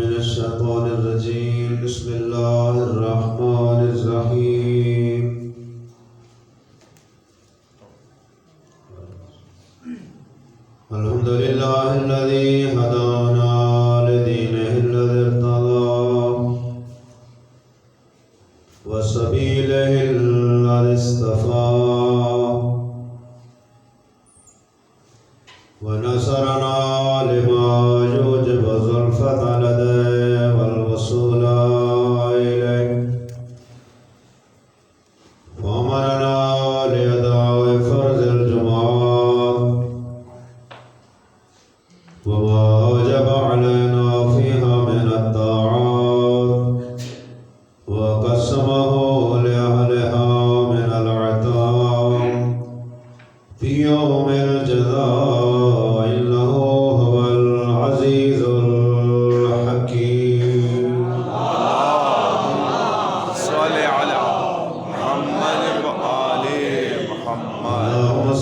من الشيطان الرجيم بسم الله الرحمن الرحيم الحمد لله الذي هدانا لدينه الذي ارتضى وسبيله الذي اصطفى ونصرنا لما يوجب زلفة لديه والوصول إليه وأمرنا لأداء فرض الجمعات وما وجب علينا فيها من الطاعات وقسمه لأهلها من العطاء في يوم الجزاء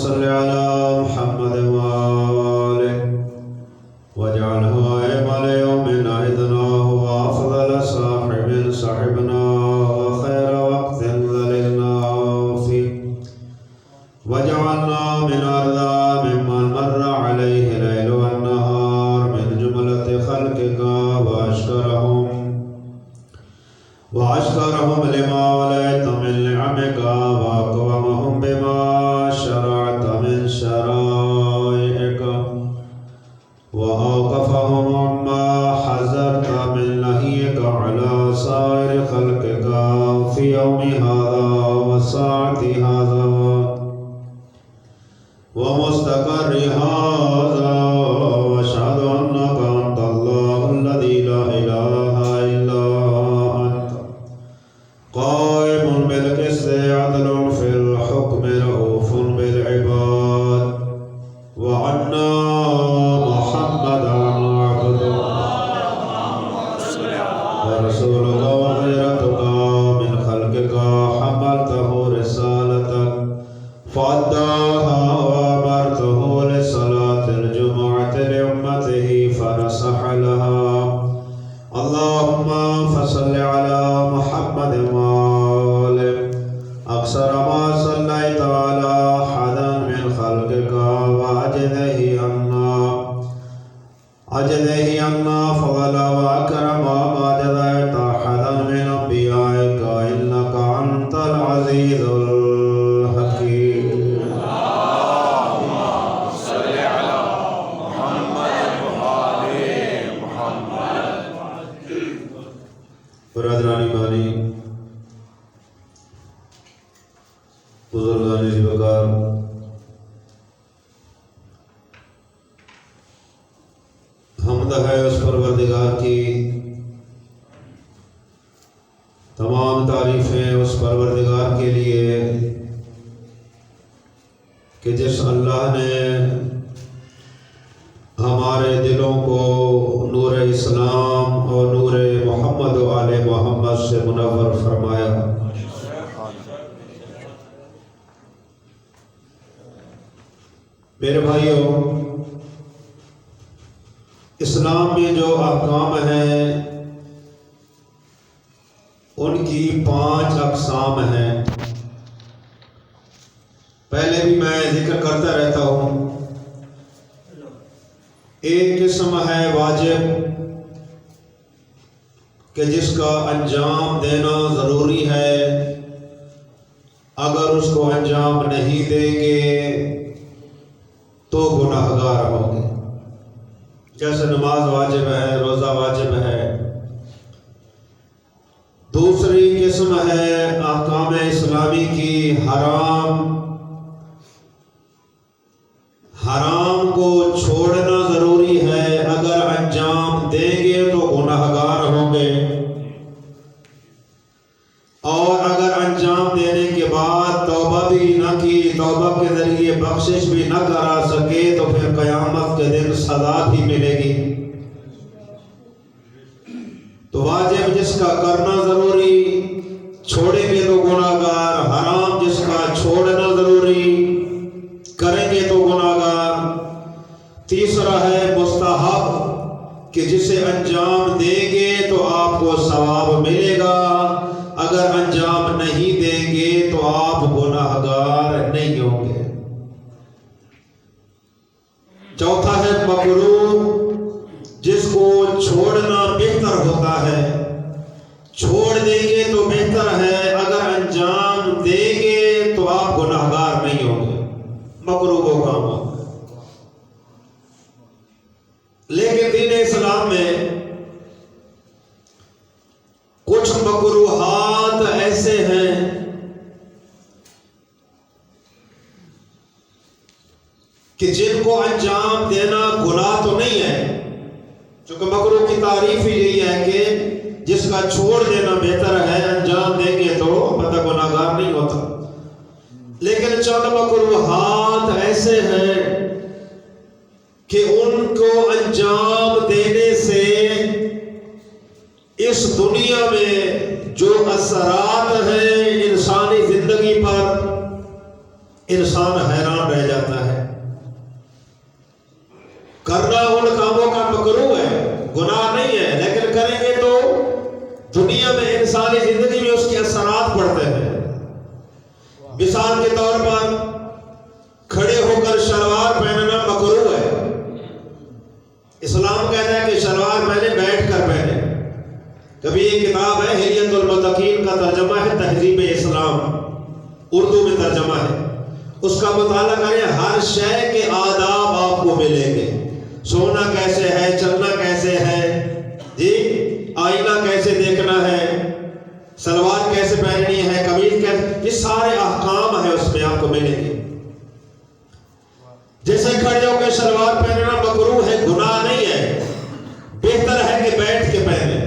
صل على محمد وآله واجعله أيمن يوم عيدنا وأفضل صاحب صحبنا وخير وقت ذللنا فيه واجعلنا من أرضى ممن مر عليه الليل والنهار من جملة خلقك وأشكرهم لما وليت من نعمك وأقومهم بما شرعت من شرائعك وأوقفهم عما حذرت من نهيك على سائر خلقك في يوم هذا وساعة هذا ومستقر هذا وأشهد أنك أنت الله الذي لا إله إلا أنت قائم بالقسط عدل في الحكم رؤوف بالعباد وعنا محمدا عبده ورسولك وخيرتك من خلقك حملته رسالتك فأداها وأمرته لصلاة الجمعة لأمته فنصح لها اللهم فصل على محمد وآله أكثر ما صليت على أحد من خلقك وأجده عنا فضلا وأكرم ما جزيت أحدا من أنبيائك إنك أنت العزيز الحكيم اللهم صل على محمد وآل محمد. برادران ایمانی، بزرگان وقار، حمد ہے اس پروردگار کی، تمام تعریفیں اس پروردگار کے لیے کہ جس اللہ نے ہمارے دلوں کو نور اسلام اور نور محمد و آل محمد سے منور فرمایا۔ میرے بھائیوں، اسلام میں جو احکام ہیں ان کی 5 اقسام ہیں۔ پہلے بھی میں ذکر کرتا رہتا ہوں۔ ایک قسم ہے واجب کہ جس کا انجام دینا ضروری ہے، اگر اس کو انجام نہیں دیں گے تو گناہگار ہوں گے، جیسے نماز واجب ہے، روزہ واجب ہے۔ دوسری قسم ہے احکام اسلامی کی حرام کو چھوڑنا ضروری ہے، اگر انجام دیں گے تو گناہگار ہوں گے، اور اگر انجام دینے کے بعد توبہ بھی نہ کی، توبہ کے ذریعے بخشش بھی نہ کرا سکے تو پھر قیامت کے دن سزا بھی ملے گی۔ تو واجب جس کا کرنا ضروری، چھوڑیں گے تو گناہگار، حرام جس کا چھوڑنا ضروری، کریں گے تو گناہگار۔ تیسرا ہے مستحب کہ جسے انجام دیں گے تو آپ کو ثواب ملے گا، اگر انجام نہیں دیں گے تو آپ گناہگار نہیں ہوں گے۔ چوتھا ہے مکروہ، جس کو چھوڑنا بہتر ہوتا ہے۔ چھوڑ دیں گے تو بہتر ہے، اگر انجام دیں گے تو آپ گناہگار نہیں ہوں گے۔ مکروہ وہ کام ہوتا ہے۔ لیکن دین اسلام میں کچھ مکروہات ایسے ہیں کہ جن کو انجام دینا گناہ تو نہیں ہے، چونکہ مکروہ کی تعریف ہی یہی ہے کہ جس کا چھوڑ دینا بہتر ہے، انجام دیں گے تو بندہ گناہگار نہیں ہوتا۔ لیکن چند مکروہات ایسے ہیں کہ ان کو انجام دینے سے اس دنیا میں جو اثرات ہیں انسانی زندگی پر، انسان حیران رہ جاتا ہے۔ کرنا ان کاموں کا مکروہ ہے، گناہ نہیں ہے، لیکن کریں گے تو دنیا میں انسانی زندگی میں اس کے اثرات پڑتے ہیں۔ مثال کے طور پر کھڑے ہو کر شلوار پہننا مکروہ ہے۔ اسلام کہتا ہے کہ شلوار پہنے بیٹھ کر پہنے۔ کبھی ایک کتاب ہے حلیۃ المتقین کا ترجمہ ہے تہذیب اسلام، اردو میں ترجمہ ہے، اس کا مطالعہ کریں، ہر شے کے آداب آپ کو ملیں گے۔ سونا کیسے ہے، چلنا کیسے ہے، جی آئینہ کیسے دیکھنا ہے، سلوار کیسے پہننی ہے، قمیض کیسے، یہ سارے احکام ہیں اس میں آپ کو ملیں گے۔ جیسے کھڑے ہو کے شلوار پہننا مکروہ ہے، گناہ نہیں ہے، بہتر ہے کہ بیٹھ کے پہنے۔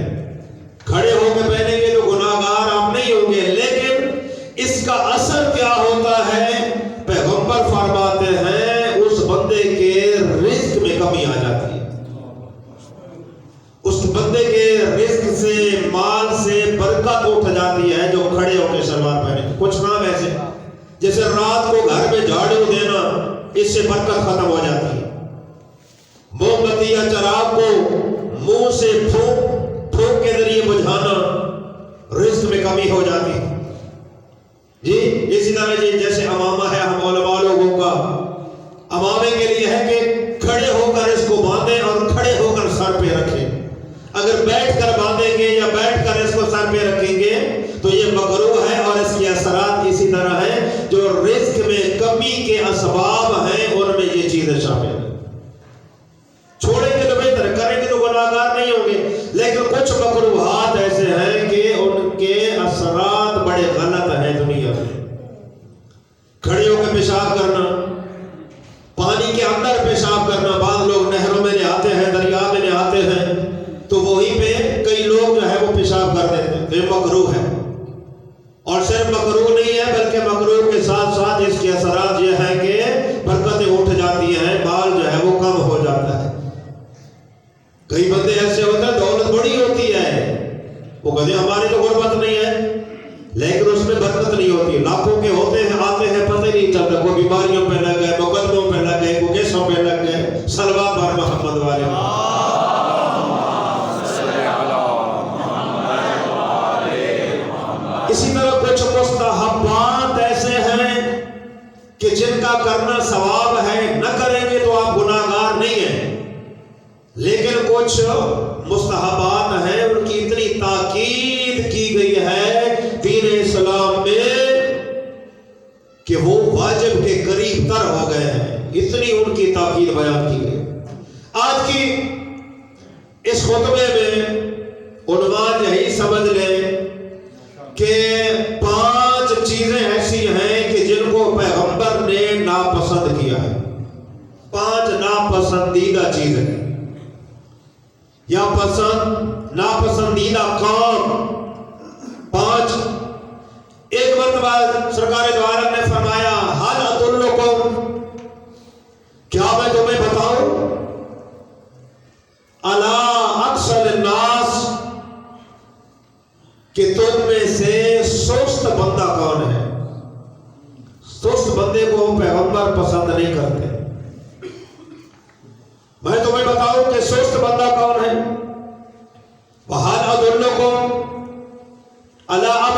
کھڑے ہو کے پہنیں گے تو گناہگار آپ نہیں ہوں گے، لیکن اس کا اثر کیا ہوتا ہے؟ پیغمبر فرماتے ہیں اس بندے کے رزق میں کمی آ جاتی ہے، اس بندے کے رزق سے، مال سے برکت اٹھ جاتی ہے جو کھڑے ہو کے شلوار پہنے۔ کچھ کام ایسے جیسے رات کو گھر میں جھاڑو دینا، اس سے برکت ختم ہو جاتی ہے۔ موم بتی یا چراغ کو منہ سے پھونک کے ذریعے بجھانا، رزق میں کمی ہو جاتی ہے۔ جی اسی طرح جیسے امامہ ہے ہم علماء لوگوں کا، امامے کے لیے ہے کہ کھڑے ہو کر اس کو باندھیں اور کھڑے ہو کر سر پہ رکھیں۔ اگر بیٹھ کر باندھیں گے یا بیٹھ کر اس کو سر پہ رکھیں گے تو یہ مکروہ ہے، اور اس کے اثرات اسی طرح ہیں جو رزق میں کمی کے اسباب ہیں، ان میں یہ چیزیں شامل ہیں۔ چھوڑیں گے تو بہتر، کریں گے تو گناہگار نہیں ہوں گے، لیکن کچھ مکروہات ایسے ہیں کہ ان کے اثرات بڑے غلط ہیں دنیا میں۔ کھڑے ہو کے پیشاب کرنا، پانی کے اندر پیشاب کرنا، بعض لوگ نہروں میں نہاتے ہیں، دریا میں نہاتے ہیں، تو وہیں پہ کئی لوگ جو ہے وہ پیشاب کر دیتے ہیں، تو یہ مکروہ ہے۔ اور صرف مکروہ نہیں ہے بلکہ مکروہ کے ساتھ ساتھ اس کے اثرات یہ ہیں کہ برکتیں اٹھ جاتی ہیں، مال جو ہے وہ کم ہو جاتا ہے۔ کئی بندے ایسے ہوتے ہیں دولت بڑی ہوتی ہے، وہ کہتے ہیں ہماری تو غربت نہیں ہے، لیکن اس میں برکت نہیں ہوتی۔ لاکھوں کے ہوتے ہیں، آتے ہیں، پتہ نہیں چلتا، کوئی بیماریوں پہ لگ گئے، مقدموں پہ لگ گئے، کوئی کیسوں پہ لگ گئے۔ صلوات بر محمد والے اسی طرح کچھ مستحبات ایسے ہیں کہ جن کا کرنا ثواب ہے، نہ کریں گے تو آپ گناہگار نہیں ہیں، لیکن کچھ مستحبات ہیں ان کی اتنی تاکید کی گئی ہے دین اسلام میں کہ وہ واجب کے قریب تر ہو گئے ہیں، اتنی ان کی تاکید بیان کی گئی۔ آج کی اس خطبے میں عنوان یہی سمجھ لیں کہ 5 چیزیں ایسی ہیں کہ جن کو پیغمبر نے ناپسند کیا ہے۔ 5 ناپسندیدہ چیزیں یا ناپسندیدہ کام 5۔ ایک مرتبہ سرکار دو عالم نے فرمایا حل ادلکم، کیا میں تمہیں بتاؤں الا اکثر الناس، کہ تم میں سے سست بندہ کون ہے؟ سست بندے کو پیغمبر پسند نہیں کرتے۔ میں تمہیں بتاؤں کہ سست بندہ کون ہے؟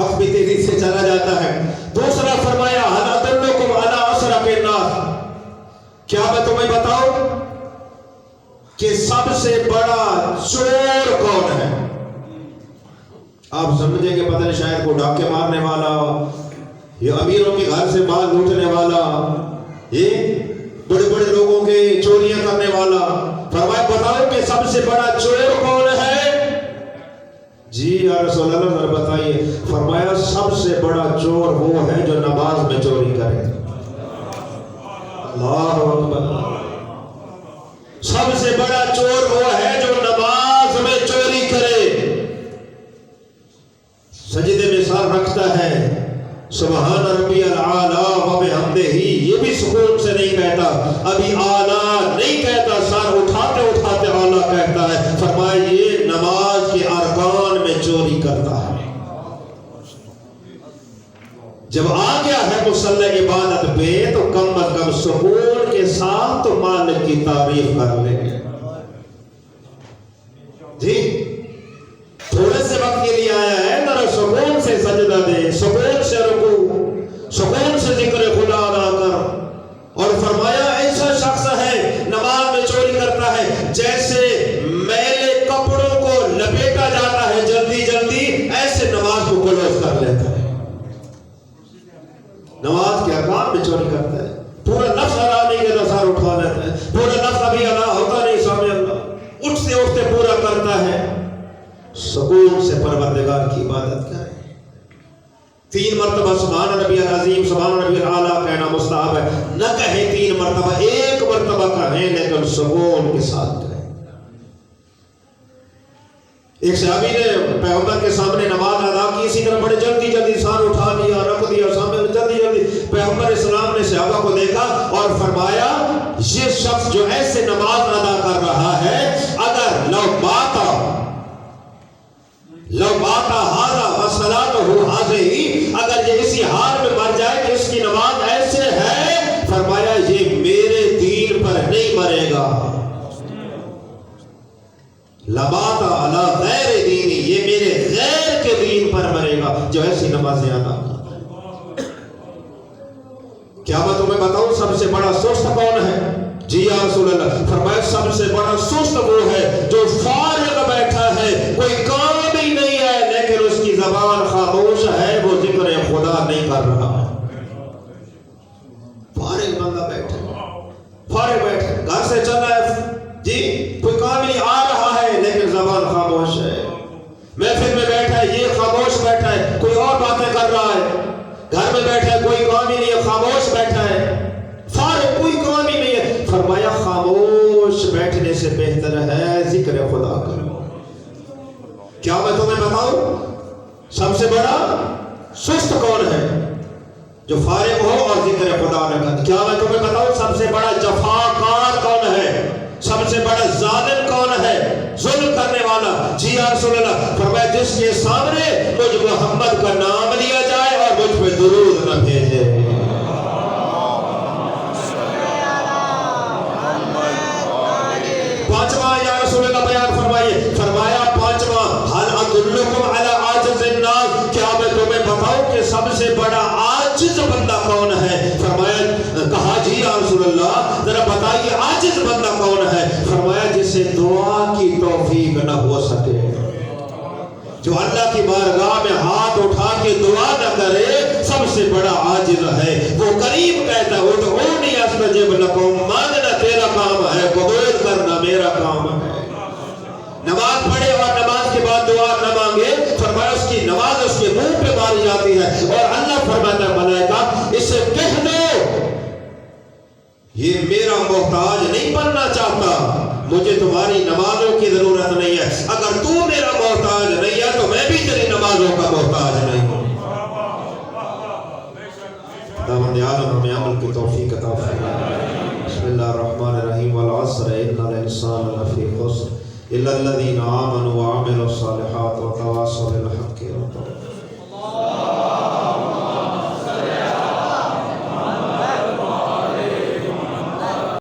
وقت بھی تیزی سے چلا جاتا ہے. دوسرا فرمایا هل أدلكم على أشرف الناس، کیا میں تمہیں بتاؤں کہ سب سے بڑا چور کون ہے؟ آپ سمجھیں کہ پتہ نہیں شاید کوئی ڈاکے مارنے والا، یہ امیروں کے گھر سے مال لوٹنے والا، یہ بڑے بڑے لوگوں کے چوریاں کرنے والا. فرمایا بتاؤ کہ سب سے بڑا چور کون ہے؟ جی یا رسول اللہ ذرا بتائیے. فرمایا سب سے بڑا چور وہ ہے جو نماز میں چوری کرے. اللہ اکبر. سب سے بڑا چور وہ ہے جو نماز میں چوری کرے. سجدے میں سر رکھتا ہے سبحان ربی العالی و بحمدہ، یہ بھی سکون سے نہیں کہتا، ابھی اعلیٰ نہیں کہتا، سر اٹھاتے اٹھاتے اعلیٰ کہتا ہے. فرمایا یہ نماز کے ارکان میں چوری کرتا ہے. جب آ گیا ہے مصلی عبادت پہ تو کم از کم سکون کے ساتھ تو مالک کی تعریف کر لے. جی تھوڑے سے وقت کے لیے آیا ہے، ذرا سکون سے سجدہ دے، سکون سے رکوع، سکون سے ذکر خدا ادا کر. اور فرمایا ایسا شخص ہے نماز میں چوری کرتا ہے جیسے میلے کپڑوں کو لپیٹا جاتا ہے جلدی جلدی، ایسے نماز کو کلوز کر لیتا ہے. نماز کے ارکان میں چوری کرتا ہے. پورا نفس ادا نہیں کرتا، سر اٹھا لیتا ہے. پورا نفس ابھی ادا ہوتا نہیں سامنے اللہ، اٹھتے اٹھتے پورا کرتا ہے. سکون سے پروردگار کی عبادت کریں. 3 مرتبہ سبحان ربی العظیم سبحان ربی الاعلیٰ کہنا مستحب ہے. نہ کہیں 3 مرتبہ، 1 مرتبہ کہیں لیکن سکون کے ساتھ کریں. ایک صحابی نے پیغمبر کے سامنے نماز ادا کی، اسی طرح بڑے جلدی جلدی سر اٹھا لیا، رکھ دیا سامنے، جلدی جلدی. پیغمبر اسلام نے صحابہ کو دیکھا اور فرمایا یہ شخص جو ایسے نماز ادا کر رہا ہے، اگر لو باتا ہارا وصلاتہ ہذہ، اگر یہ اسی حال میں مر جائے کہ اس کی نماز ایسے ہے، فرمایا یہ میرے دین پر نہیں مرے گا. لباتا علی غیر دینی، یہ میرے غیر کے دین پر مرے گا جو ایسی نمازیں ادا کرتا ہے. کیا میں تمہیں بتاؤں سب سے بڑا سست کون ہے؟ جی یا رسول اللہ. فرمایا سب سے بڑا سست وہ ہے جو فارغ بیٹھا ہے، کوئی کام ہی نہیں ہے لیکن اس کی زبان خاموش ہے، وہ ذکر خدا نہیں کر رہا ہے. فارغ بندہ بیٹھا، فارغ بیٹھا، گھر سے چل رہا ہے، جی کوئی کام نہیں آ رہا ہے لیکن زبان خاموش ہے. محفل میں بیٹھا ہے، یہ خاموش بیٹھا ہے، کوئی اور باتیں کر رہا ہے. گھر میں بیٹھا ہے، کوئی کام ہی نہیں ہے، خاموش بیٹھا ہے، فارغ، کوئی کام ہی نہیں ہے. فرمایا خاموش بیٹھنے سے بہتر ہے ذکر خدا کرو. کیا میں تمہیں بتاؤں سب سے بڑا سست کون ہے؟ جو فارغ ہو اور ذکر خدا نہ کرے. کیا میں تمہیں بتاؤں سب سے بڑا جفاکار کون ہے؟ سب سے بڑا ظالم کون ہے؟ ظلم کرنے والا. جی یا رسول اللہ. فرمایا جس کے سامنے مجھ محمد کا نام لیا جائے اور مجھ پہ درود نہ بھیجے. پانچواں یا رسول اللہ بیان فرمائیے. فرمایا پانچواں هل ادلکم علی عاجز الناس، کیا میں تمہیں بتاؤں کہ سب سے بڑا عاجز بندہ کون ہے؟ فرمایا کہا جی یا رسول اللہ ذرا بتائیے عاجز بندہ کون ہے؟ فرمایا جسے دعا کی توفیق نہ ہو سکے، جو اللہ کی بارگاہ میں ہاتھ اٹھا کے دعا نہ کرے، سب سے بڑا عاجز ہے. وہ کریم کہتا ہے ادعونی استجب لکم، مانگنا تیرا کام ہے، قبول کرنا میرا کام ہے. نماز پڑھے اور نماز کے بعد دعا نہ مانگے، فرمایا اس کی نماز اس کے منہ پہ ماری جاتی ہے. اور اللہ فرماتا ہے ملائکہ اسے کہہ دو یہ میرا محتاج نہیں بننا چاہتا، مجھے تمہاری نمازوں کی ضرورت نہیں ہے. اگر تو میرا محتاج نہیں ہے تو میں بھی تیری نمازوں کا محتاج نہیں ہوں. خداوند عالم ہمیں عمل کی توفیق عطا فرمائے. بسم اللہ الرحمن الرحیم. والعصر ان الانسان لفی خسر الا الذین آمنوا وعملوا الصالحات وتواصوا بالحق